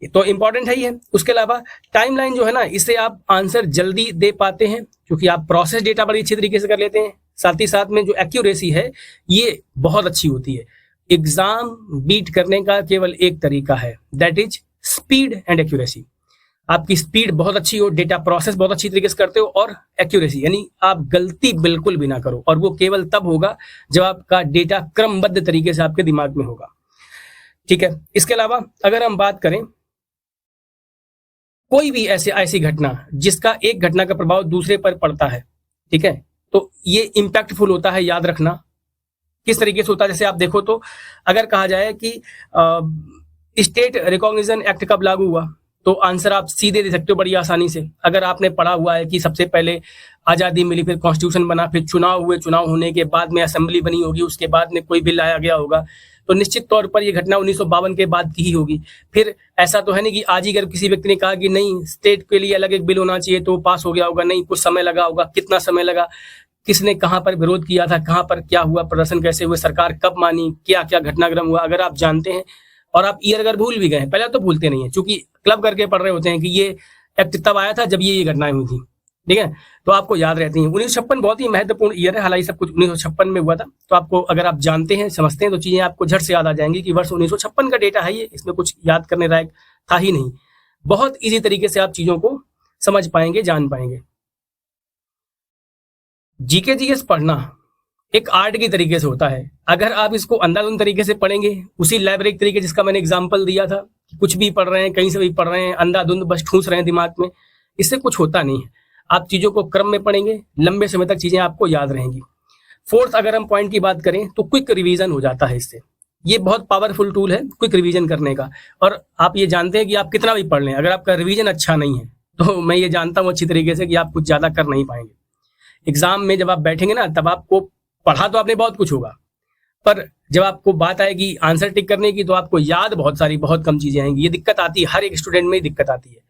तो इम्पॉर्टेंट है ही है। उसके अलावा टाइमलाइन जो है ना, इससे आप आंसर जल्दी दे पाते हैं क्योंकि आप प्रोसेस डेटा बड़ी अच्छी तरीके से कर लेते हैं। साथ ही साथ में जो एक्यूरेसी है ये बहुत अच्छी होती है। एग्जाम बीट करने का केवल एक तरीका है, that is speed and accuracy. आपकी स्पीड बहुत अच्छी हो, डेटा प्रोसेस बहुत अच्छी तरीके से करते हो, और एक्यूरेसी यानी आप गलती बिल्कुल भी ना करो, और वो केवल तब होगा जब आपका डेटा क्रमबद्ध तरीके से आपके दिमाग में होगा। ठीक है, इसके अलावा अगर हम बात करें कोई भी ऐसी घटना जिसका एक घटना का प्रभाव दूसरे पर पड़ता है, ठीक है, तो ये इम्पैक्टफुल होता है। याद रखना किस तरीके से होता है, जैसे आप देखो तो अगर कहा जाए कि स्टेट रिकॉग्निशन एक्ट कब लागू हुआ, तो आंसर आप सीधे दे सकते हो बड़ी आसानी से। अगर आपने पढ़ा हुआ है कि सबसे पहले आज़ादी मिली, फिर कॉन्स्टिट्यूशन बना, फिर चुनाव हुए, चुनाव होने के बाद में असेंबली बनी होगी, उसके बाद में कोई बिल लाया गया होगा, तो निश्चित तौर पर यह घटना 1952 के बाद की ही होगी। फिर ऐसा तो है नहीं कि आज ही अगर किसी व्यक्ति ने कहा कि नहीं स्टेट के लिए अलग एक बिल होना चाहिए तो पास हो गया होगा, नहीं, कुछ समय लगा होगा। कितना समय लगा, किसने कहाँ पर विरोध किया था, कहाँ पर क्या हुआ, प्रदर्शन कैसे हुए, सरकार कब मानी, क्या क्या घटनाक्रम हुआ, अगर आप जानते हैं और आप ईयर अगर भूल भी गए, पहले तो भूलते नहीं है क्योंकि क्लब करके पढ़ रहे होते हैं कि ये एक्ट तब आया था जब ये घटनाएं हुई थी, ठीक है, तो आपको याद रहती हैं। 1956 बहुत ही महत्वपूर्ण ईयर है, हालांकि सब कुछ 1956 में हुआ था, तो आपको अगर आप जानते हैं समझते हैं तो चीजें आपको झट से याद आ जाएंगी कि वर्ष 1956 का डेटा है ये, इसमें कुछ याद करने लायक था ही नहीं। बहुत इजी तरीके से आप चीजों को समझ पाएंगे, जान पाएंगे। जीके जीएस पढ़ना एक आर्ट की तरीके से होता है। अगर आप इसको अंधाधुंध तरीके से पढ़ेंगे, उसी लाइब्रेरी तरीके जिसका मैंने एग्जांपल दिया था, कुछ भी पढ़ रहे हैं, कहीं से भी पढ़ रहे हैं, अंधाधुंध बस ठूस रहे हैं दिमाग में, इससे कुछ होता नहीं है। आप चीजों को क्रम में पढ़ेंगे, लंबे समय तक चीजें आपको याद रहेंगी। फोर्थ, अगर हम पॉइंट की बात करें तो क्विक रिवीजन हो जाता है इससे। ये बहुत पावरफुल टूल है क्विक रिवीजन करने का। और आप ये जानते हैं कि आप कितना भी पढ़ लें, अगर आपका रिवीजन अच्छा नहीं है तो मैं ये जानता हूँ अच्छी तरीके से कि आप कुछ ज्यादा कर नहीं पाएंगे। एग्जाम में जब आप बैठेंगे ना, तब आपको पढ़ा तो आपने बहुत कुछ होगा, पर जब आपको बात आएगी आंसर टिक करने की तो आपको याद बहुत कम चीजें आएंगी। ये दिक्कत आती है, हर एक स्टूडेंट में दिक्कत आती है।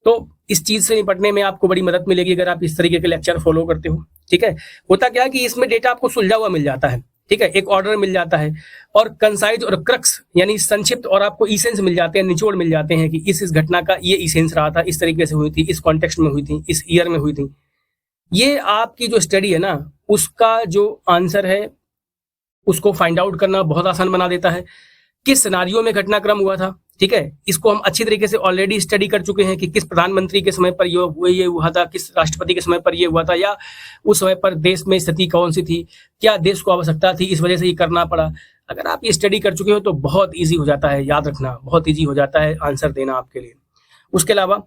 तो इस चीज से निपटने में आपको बड़ी मदद मिलेगी अगर आप इस तरीके के लेक्चर फॉलो करते हो, ठीक है। होता क्या है कि इसमें डेटा आपको सुलझा हुआ मिल जाता है, ठीक है, एक ऑर्डर मिल जाता है और कंसाइज और क्रक्स यानी संक्षिप्त, और आपको इसेंस मिल जाते हैं, निचोड़ मिल जाते हैं कि इस घटना का ये इसेंस रहा था, इस तरीके से हुई थी, इस कॉन्टेक्स्ट में हुई थी, इस ईयर में हुई थी। ये आपकी जो स्टडी है ना, उसका जो आंसर है उसको फाइंड आउट करना बहुत आसान बना देता है। किस सिनारियो में घटनाक्रम हुआ था, ठीक है, इसको हम अच्छी तरीके से ऑलरेडी स्टडी कर चुके हैं कि किस प्रधानमंत्री के समय पर ये हुआ था, किस राष्ट्रपति के समय पर ये हुआ था, या उस समय पर देश में स्थिति कौन सी थी, क्या देश को आवश्यकता थी, इस वजह से ये करना पड़ा। अगर आप ये स्टडी कर चुके हो तो बहुत ईजी हो जाता है याद रखना, बहुत ईजी हो जाता है आंसर देना आपके लिए। उसके अलावा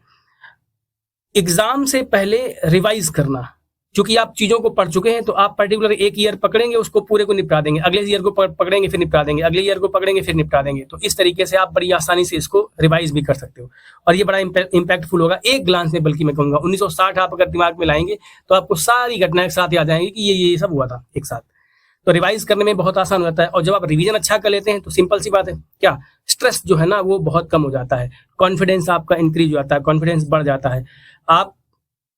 एग्जाम से पहले रिवाइज करना, क्योंकि आप चीजों को पढ़ चुके हैं तो आप पर्टिकुलर एक ईयर पकड़ेंगे, उसको पूरे को निपटा देंगे, अगले ईयर को पकड़ेंगे फिर निपटा देंगे, अगले ईयर को पकड़ेंगे फिर निपटा देंगे। तो इस तरीके से आप बड़ी आसानी से इसको रिवाइज भी कर सकते हो और ये बड़ा इंपैक्टफुल होगा एक ग्लांस में। बल्कि मैं कहूंगा 1960 आप अगर दिमाग में लाएंगे तो आपको सारी घटनाएं एक साथ याद आएंगी कि ये सब हुआ था एक साथ। तो रिवाइज करने में बहुत आसान होता है। और जब आप रिवीजन अच्छा कर लेते हैं तो सिंपल सी बात है, क्या स्ट्रेस जो है ना वो बहुत कम हो जाता है, कॉन्फिडेंस आपका इंक्रीज हो जाता है, कॉन्फिडेंस बढ़ जाता है। आप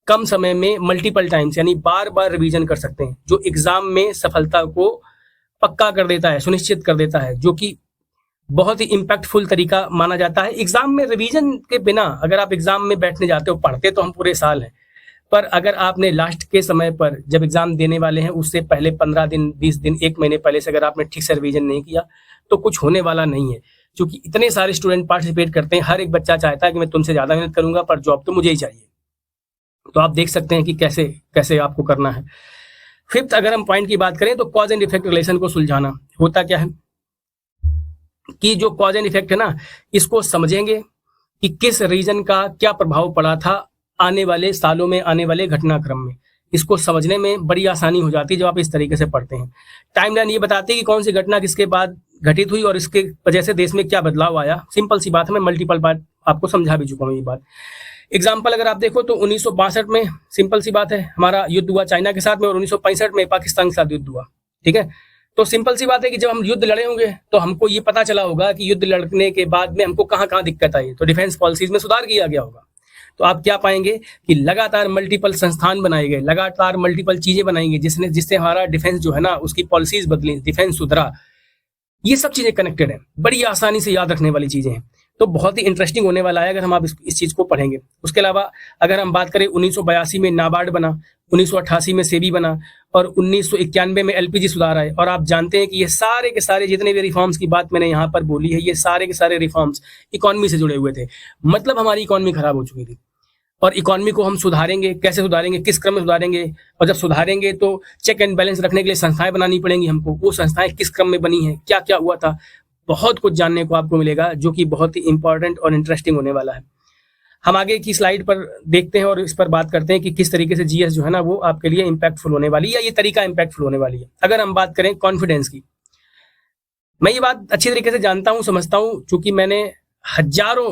कम समय में मल्टीपल टाइम्स यानी बार बार रिवीजन कर सकते हैं, जो एग्जाम में सफलता को पक्का कर देता है, सुनिश्चित कर देता है, जो कि बहुत ही इंपैक्टफुल तरीका माना जाता है। एग्जाम में रिवीजन के बिना अगर आप एग्जाम में बैठने जाते हो, पढ़ते तो हम पूरे साल हैं, पर अगर आपने लास्ट के समय पर जब एग्जाम देने वाले हैं उससे पहले 15 दिन, 20 दिन, 1 महीने पहले से अगर आपने ठीक से रिवीजन नहीं किया तो कुछ होने वाला नहीं है। क्योंकि इतने सारे स्टूडेंट पार्टिसिपेट करते हैं, हर एक बच्चा चाहता है कि मैं तुमसे ज्यादा मेहनत करूंगा पर जॉब तो मुझे ही चाहिए। तो आप देख सकते हैं कि कैसे कैसे आपको करना है। फिफ्थ, अगर हम पॉइंट की बात करें तो कॉज एंड इफेक्ट रिलेशन को सुलझाना। होता क्या है कि जो कॉज एंड इफेक्ट है ना, इसको समझेंगे कि किस रीजन का क्या प्रभाव पड़ा था आने वाले सालों में, आने वाले घटनाक्रम में। इसको समझने में बड़ी आसानी हो जाती है जब आप इस तरीके से पढ़ते हैं। टाइमलाइन ये बताती है कि कौन सी घटना किसके बाद घटित हुई और इसके वजह से देश में क्या बदलाव आया। सिंपल सी बात है, मैं मल्टीपल बार आपको समझा भी चुका हूँ ये बात। एग्जाम्पल अगर आप देखो तो 1962 में सिंपल सी बात है हमारा युद्ध हुआ चाइना के साथ में, और 1965 में पाकिस्तान के साथ युद्ध हुआ, ठीक है। तो सिंपल सी बात है कि जब हम युद्ध लड़े होंगे तो हमको ये पता चला होगा कि युद्ध लड़ने के बाद में हमको कहाँ कहाँ दिक्कत आई, तो डिफेंस पॉलिसीज में सुधार किया गया होगा। तो आप क्या पाएंगे कि लगातार मल्टीपल संस्थान बनाए गए, लगातार मल्टीपल चीजें बनाई गई जिससे हमारा डिफेंस जो है ना उसकी पॉलिसीज बदली, डिफेंस सुधरा। ये सब चीजें कनेक्टेड है, बड़ी आसानी से याद रखने वाली चीजें हैं। तो बहुत ही इंटरेस्टिंग होने वाला है अगर हम आप इस चीज को पढ़ेंगे। उसके अलावा अगर हम बात करें 1982 में नाबार्ड बना, 1988 में सेबी बना और 1991 में एलपीजी सुधार आए। और आप जानते हैं कि ये सारे के सारे जितने भी रिफॉर्म्स की बात मैंने यहाँ पर बोली है, ये सारे के सारे रिफॉर्म्स इकोनॉमी से जुड़े हुए थे। मतलब हमारी इकोनॉमी खराब हो चुकी थी और इकोनॉमी को हम सुधारेंगे, कैसे सुधारेंगे, किस क्रम में सुधारेंगे, और जब सुधारेंगे तो चेक एंड बैलेंस रखने के लिए संस्थाएं बनानी पड़ेंगी हमको। वो संस्थाएं किस क्रम में बनी हैं, क्या क्या हुआ था, बहुत कुछ जानने को आपको मिलेगा जो कि बहुत ही इंपॉर्टेंट और इंटरेस्टिंग होने वाला है। हम आगे की स्लाइड पर देखते हैं और इस पर बात करते हैं कि किस तरीके से जीएस जो है ना वो आपके लिए इंपैक्टफुल होने वाली है, या ये तरीका इंपैक्टफुल होने वाली है। अगर हम बात करें कॉन्फिडेंस की, मैं ये बात अच्छी तरीके से जानता हूँ, समझता हूँ, क्योंकि मैंने हजारों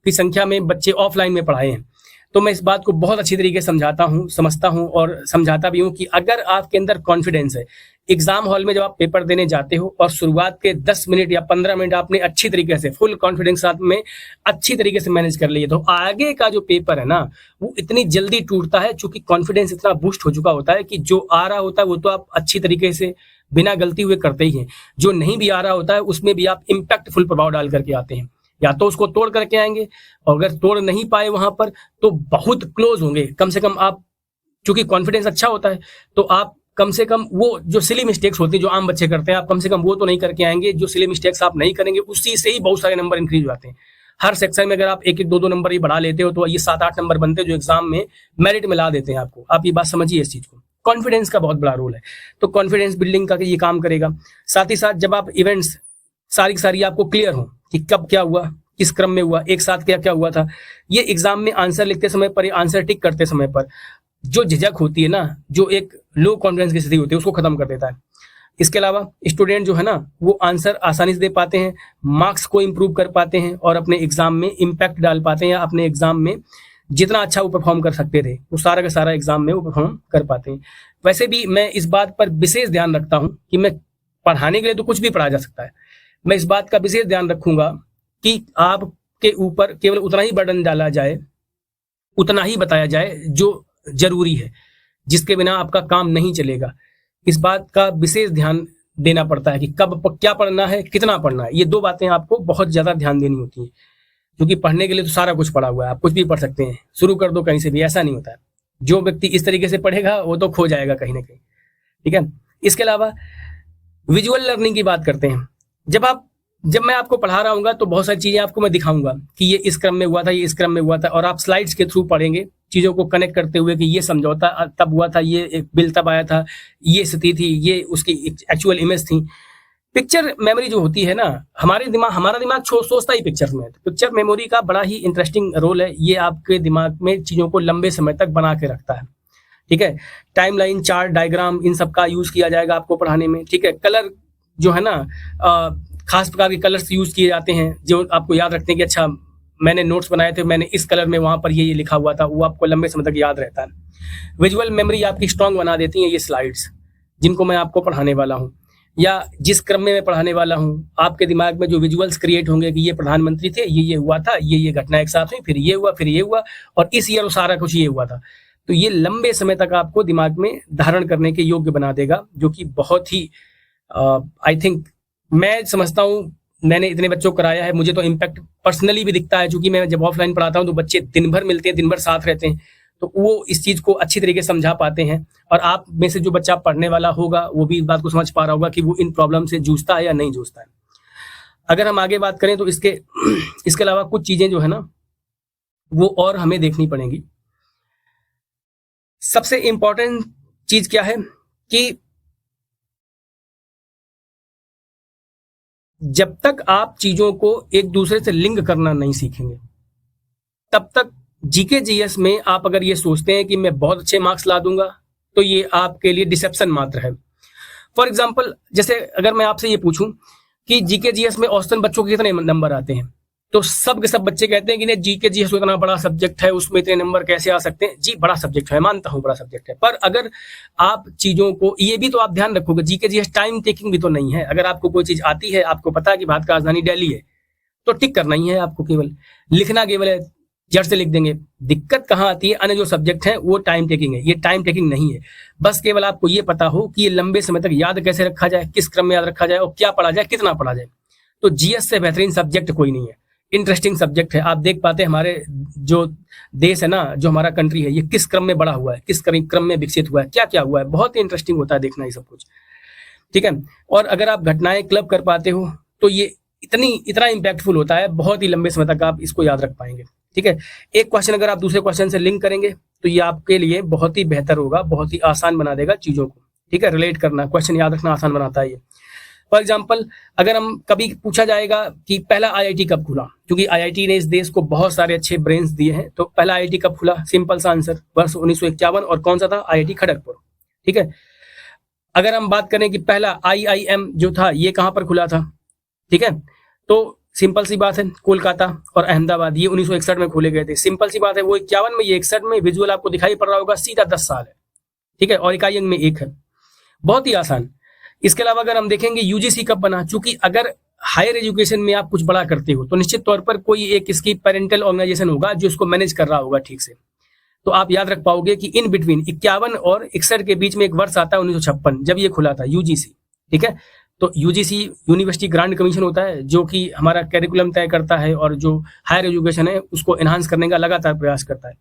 की संख्या में बच्चे ऑफलाइन में पढ़ाए हैं। तो मैं इस बात को बहुत अच्छी तरीके से समझाता हूँ, समझता हूँ और समझाता भी हूँ कि अगर आपके अंदर कॉन्फिडेंस है, एग्जाम हॉल में जब आप पेपर देने जाते हो और शुरुआत के 10 मिनट या 15 मिनट आपने अच्छी तरीके से फुल कॉन्फिडेंस साथ में अच्छी तरीके से मैनेज कर लिए, तो आगे का जो पेपर है ना वो इतनी जल्दी टूटता है, क्योंकि कॉन्फिडेंस इतना बूस्ट हो चुका होता है कि जो आ रहा होता है वो तो आप अच्छी तरीके से बिना गलती हुए करते ही हैं, जो नहीं भी आ रहा होता है उसमें भी आप इम्पैक्टफुल प्रभाव डाल करके आते हैं। या तो उसको तोड़ करके आएंगे, और अगर तोड़ नहीं पाए वहां पर तो बहुत क्लोज होंगे। कम से कम आप, चूंकि कॉन्फिडेंस अच्छा होता है, तो आप कम से कम वो जो सिली मिस्टेक्स होती है जो आम बच्चे करते हैं, आप कम से कम वो तो नहीं करके आएंगे। जो सिली मिस्टेक्स आप नहीं करेंगे उसी से ही बहुत सारे नंबर इंक्रीज हो जाते हैं। हर सेक्शन में अगर आप एक एक दो दो नंबर ही बढ़ा लेते हो तो ये 7-8 नंबर बनते हैं जो एग्जाम में मेरिट में ला देते हैं आपको। आप ये बात समझिए इस चीज को। कॉन्फिडेंस का बहुत बड़ा रोल है, तो कॉन्फिडेंस बिल्डिंग का ये काम करेगा। साथ ही साथ जब आप इवेंट्स सारी सारी आपको क्लियर हो कि कब क्या हुआ, किस क्रम में हुआ, एक साथ क्या क्या हुआ था, ये एग्जाम में आंसर लिखते समय पर, आंसर टिक करते समय पर जो झिझक होती है ना, जो एक लो कॉन्फिडेंस की स्थिति होती है, उसको खत्म कर देता है। इसके अलावा स्टूडेंट जो है ना वो आंसर आसानी से दे पाते हैं, मार्क्स को इंप्रूव कर पाते हैं और अपने एग्जाम में इम्पैक्ट डाल पाते हैं, या अपने एग्जाम में जितना अच्छा वो परफॉर्म कर सकते थे वो सारा का सारा एग्जाम में वो परफॉर्म कर पाते हैं। वैसे भी मैं इस बात पर विशेष ध्यान रखता हूं कि मैं पढ़ाने के लिए तो कुछ भी पढ़ाया जा सकता है, मैं इस बात का विशेष ध्यान रखूंगा कि आपके ऊपर केवल उतना ही बर्डन डाला जाए, उतना ही बताया जाए जो जरूरी है, जिसके बिना आपका काम नहीं चलेगा। इस बात का विशेष ध्यान देना पड़ता है कि कब क्या पढ़ना है, कितना पढ़ना है। ये दो बातें आपको बहुत ज्यादा ध्यान देनी होती हैं, क्योंकि पढ़ने के लिए तो सारा कुछ पढ़ा हुआ है, आप कुछ भी पढ़ सकते हैं, शुरू कर दो कहीं से भी, ऐसा नहीं होता है। जो व्यक्ति इस तरीके से पढ़ेगा वो तो खो जाएगा कहीं ना कहीं, ठीक है। इसके अलावा विजुअल लर्निंग की बात करते हैं। जब मैं आपको पढ़ा रहा हूँ तो बहुत सारी चीजें आपको मैं दिखाऊंगा कि ये इस क्रम में हुआ था, ये इस क्रम में हुआ था, और आप स्लाइड्स के थ्रू पढ़ेंगे चीजों को कनेक्ट करते हुए कि ये समझौता तब हुआ था, ये एक बिल तब आया था, ये स्थिति थी, ये उसकी एक्चुअल इमेज थी। पिक्चर मेमोरी जो होती है ना, हमारा दिमाग सोचता ही पिक्चर में। तो पिक्चर मेमोरी का बड़ा ही इंटरेस्टिंग रोल है, ये आपके दिमाग में चीजों को लंबे समय तक बना के रखता है, ठीक है। टाइमलाइन, चार्ट, डायग्राम, इन सब का यूज किया जाएगा आपको पढ़ाने में, ठीक है। कलर जो है ना, खास प्रकार के कलर्स यूज किए जाते हैं जो आपको याद रखते हैं कि अच्छा मैंने नोट्स बनाए थे, मैंने इस कलर में वहां पर ये लिखा हुआ था, वो आपको लंबे समय तक याद रहता है। विजुअल मेमोरी आपकी स्ट्रांग बना देती है ये स्लाइड्स जिनको मैं आपको पढ़ाने वाला हूँ, या जिस क्रम में मैं पढ़ाने वाला हूँ। आपके दिमाग में जो विजुअल्स क्रिएट होंगे कि ये प्रधानमंत्री थे, ये हुआ था, ये घटना एक साथ हुई, फिर ये हुआ और इस ईयर सारा कुछ ये हुआ था, तो ये लंबे समय तक आपको दिमाग में धारण करने के योग्य बना देगा, जो कि बहुत ही आई थिंक, मैं समझता हूँ, मैंने इतने बच्चों को कराया है, मुझे तो इम्पैक्ट पर्सनली भी दिखता है, क्योंकि मैं जब ऑफलाइन पढ़ाता हूँ तो बच्चे दिन भर मिलते हैं, दिन भर साथ रहते हैं, तो वो इस चीज को अच्छी तरीके से समझा पाते हैं। और आप में से जो बच्चा पढ़ने वाला होगा वो भी इस बात को समझ पा रहा होगा कि वो इन प्रॉब्लम से जूझता है या नहीं जूझता है। अगर हम आगे बात करें तो इसके अलावा कुछ चीजें जो है ना वो और हमें देखनी पड़ेंगी। सबसे इंपॉर्टेंट चीज क्या है कि जब तक आप चीजों को एक दूसरे से लिंक करना नहीं सीखेंगे, तब तक जीके जीएस में आप अगर ये सोचते हैं कि मैं बहुत अच्छे मार्क्स ला दूंगा, तो ये आपके लिए डिसेप्शन मात्र है। फॉर एग्जाम्पल, जैसे अगर मैं आपसे ये पूछूं कि जीके जीएस में औसतन बच्चों के कितने नंबर आते हैं, तो सब के सब बच्चे कहते हैं कि नहीं, जीके जीएस इतना बड़ा सब्जेक्ट है, उसमें इतने नंबर कैसे आ सकते हैं। जी, बड़ा सब्जेक्ट है, मानता हूं बड़ा सब्जेक्ट है, पर अगर आप चीजों को, ये भी तो आप ध्यान रखोगे, जीके जीएस टाइम टेकिंग भी तो नहीं है। अगर आपको कोई चीज आती है, आपको पता है कि भारत का राजधानी दिल्ली है, तो टिक करना ही है आपको, केवल लिखना केवल है, जड़ से लिख देंगे। दिक्कत कहाँ आती है, अन्य जो सब्जेक्ट है वो टाइम टेकिंग है, ये टाइम टेकिंग नहीं है। बस केवल आपको ये पता हो कि ये लंबे समय तक याद कैसे रखा जाए, किस क्रम में याद रखा जाए और क्या पढ़ा जाए, कितना पढ़ा जाए। तो जीएस से बेहतरीन सब्जेक्ट कोई नहीं है, इंटरेस्टिंग सब्जेक्ट है। आप देख पाते हैं हमारे जो देश है ना, जो हमारा कंट्री है, ये किस क्रम में बड़ा हुआ है, किस क्रम में विकसित हुआ है, क्या क्या हुआ है, बहुत ही इंटरेस्टिंग होता है देखना ये सब कुछ, ठीक है। और अगर आप घटनाएं क्लब कर पाते हो तो ये इतना इम्पैक्टफुल होता है, बहुत ही लंबे समय तक आप इसको याद रख पाएंगे, ठीक है। एक क्वेश्चन अगर आप दूसरे क्वेश्चन से लिंक करेंगे तो ये आपके लिए बहुत ही बेहतर होगा, बहुत ही आसान बना देगा चीजों को, ठीक है। रिलेट करना, क्वेश्चन याद रखना आसान बनाता है ये। फॉर एग्जाम्पल, अगर हम कभी पूछा जाएगा कि पहला आईआईटी कब खुला, क्योंकि आईआईटी ने इस देश को बहुत सारे अच्छे ब्रेन्स दिए हैं, तो पहला आईआईटी कब खुला, सिंपल सा आंसर, वर्ष 1951, और कौन सा था, आईआईटी खड़गपुर, ठीक है। अगर हम बात करें कि पहला आईआईएम जो था ये कहां पर खुला था, ठीक है, तो सिंपल सी बात है, कोलकाता और अहमदाबाद, ये 1961 में खोले गए थे। सिंपल सी बात है, वो 51 में, ये 61 में। विजुअल आपको दिखाई पड़ रहा होगा, सीधा 10 साल है, ठीक है, और इकाई अंक में 1 है, बहुत ही आसान। इसके अलावा अगर हम देखेंगे यूजीसी कब बना, चूंकि अगर हायर एजुकेशन में आप कुछ बड़ा करते हो तो निश्चित तौर पर कोई एक इसकी पेरेंटल ऑर्गेनाइजेशन होगा जो इसको मैनेज कर रहा होगा ठीक से। तो आप याद रख पाओगे कि इन बिटवीन 51 और 61 के बीच में एक वर्ष आता है 1956, जब ये खुला था यूजीसी। ठीक है, तो यूजीसी यूनिवर्सिटी ग्रांट कमीशन होता है जो कि हमारा कैरिकुलम तय करता है और जो हायर एजुकेशन है उसको एनहांस करने का लगातार प्रयास करता है।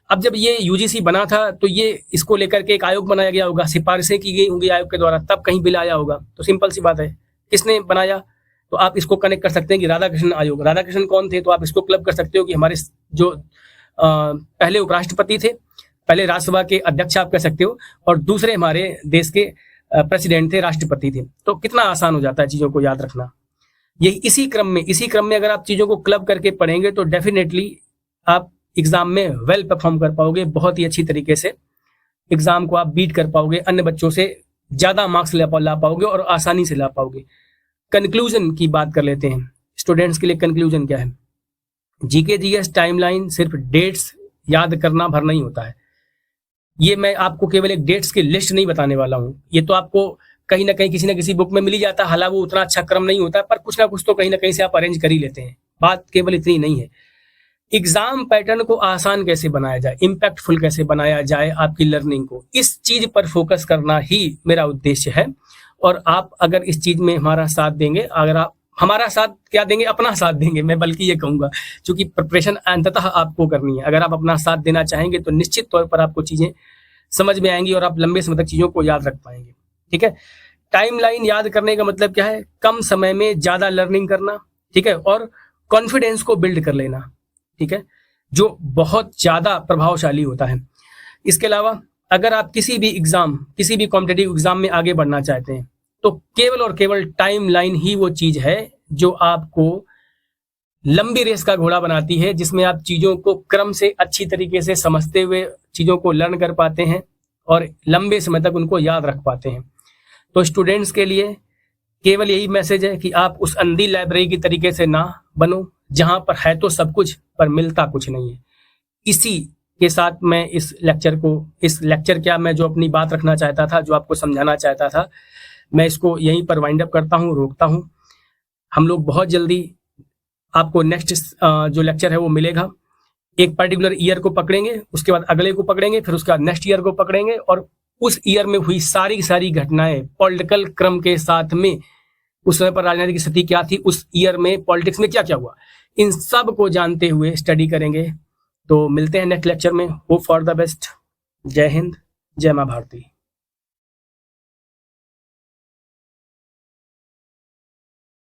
अब जब ये यूजीसी बना था तो ये इसको लेकर के एक आयोग बनाया गया होगा, सिफारिशें की गई होंगी आयोग के द्वारा, तब कहीं बिल आया होगा। तो सिंपल सी बात है, किसने बनाया? तो आप इसको कनेक्ट कर सकते हैं कि राधाकृष्णन आयोग। राधाकृष्णन कौन थे? तो आप इसको क्लब कर सकते हो कि हमारे जो पहले उपराष्ट्रपति थे, पहले राज्यसभा के अध्यक्ष आप कह सकते हो, और दूसरे हमारे देश के प्रेसिडेंट थे, राष्ट्रपति थे। तो कितना आसान हो जाता है चीजों को याद रखना। ये इसी क्रम में अगर आप चीजों को क्लब करके पढ़ेंगे तो डेफिनेटली आप एग्जाम में वेल परफॉर्म कर पाओगे, बहुत ही अच्छी तरीके से एग्जाम को आप बीट कर पाओगे, अन्य बच्चों से ज्यादा मार्क्स ला पाओगे और आसानी से ला पाओगे। कंक्लूजन की बात कर लेते हैं, स्टूडेंट्स के लिए कंक्लूजन क्या है? जीके जीएस टाइमलाइन सिर्फ डेट्स याद करना भर नहीं होता है। ये मैं आपको केवल एक डेट्स की लिस्ट नहीं बताने वाला हूं, ये तो आपको कहीं ना कहीं किसी न किसी बुक में मिल ही जाता है, हालांकि वो उतना अच्छा क्रम नहीं होता, पर कुछ ना कुछ तो कहीं ना कहीं से आप अरेंज कर ही लेते हैं। बात केवल इतनी नहीं है। एग्जाम पैटर्न को आसान कैसे बनाया जाए, इम्पैक्टफुल कैसे बनाया जाए आपकी लर्निंग को, इस चीज पर फोकस करना ही मेरा उद्देश्य है। और आप अगर इस चीज में हमारा साथ देंगे, अगर आप हमारा साथ क्या देंगे, अपना साथ देंगे, मैं बल्कि ये कहूंगा, क्योंकि प्रिपरेशन अंततः आपको करनी है। अगर आप अपना साथ देना चाहेंगे तो निश्चित तौर पर आपको चीजें समझ में आएंगी और आप लंबे समय तक चीजों को याद रख पाएंगे। ठीक है, टाइमलाइन याद करने का मतलब क्या है? कम समय में ज्यादा लर्निंग करना। ठीक है, और कॉन्फिडेंस को बिल्ड कर लेना। ठीक है, जो बहुत ज्यादा प्रभावशाली होता है। इसके अलावा अगर आप किसी भी कॉम्पिटिटिव एग्जाम में आगे बढ़ना चाहते हैं तो केवल और केवल टाइमलाइन ही वो चीज है जो आपको लंबी रेस का घोड़ा बनाती है, जिसमें आप चीजों को क्रम से अच्छी तरीके से समझते हुए चीजों को लर्न कर पाते हैं और लंबे समय तक उनको याद रख पाते हैं। तो स्टूडेंट्स के लिए केवल यही मैसेज है कि आप उस अंधी लाइब्रेरी की तरीके से ना बनो जहां पर है तो सब कुछ पर मिलता कुछ नहीं है। इसी के साथ मैं मैं जो अपनी बात रखना चाहता था, जो आपको समझाना चाहता था, मैं इसको यहीं पर वाइंड अप करता हूँ, रोकता हूँ। हम लोग बहुत जल्दी आपको नेक्स्ट जो लेक्चर है वो मिलेगा। एक पर्टिकुलर ईयर को पकड़ेंगे, उसके बाद अगले को पकड़ेंगे, फिर उसके बाद नेक्स्ट ईयर को पकड़ेंगे और उस ईयर में हुई सारी घटनाएं पॉलिटिकल क्रम के साथ में, उस समय पर राजनीतिक स्थिति क्या थी, उस ईयर में पॉलिटिक्स में क्या क्या हुआ, इन सब को जानते हुए स्टडी करेंगे। तो मिलते हैं नेक्स्ट लेक्चर में। Hope for the best. जय हिंद, जय मां भारती।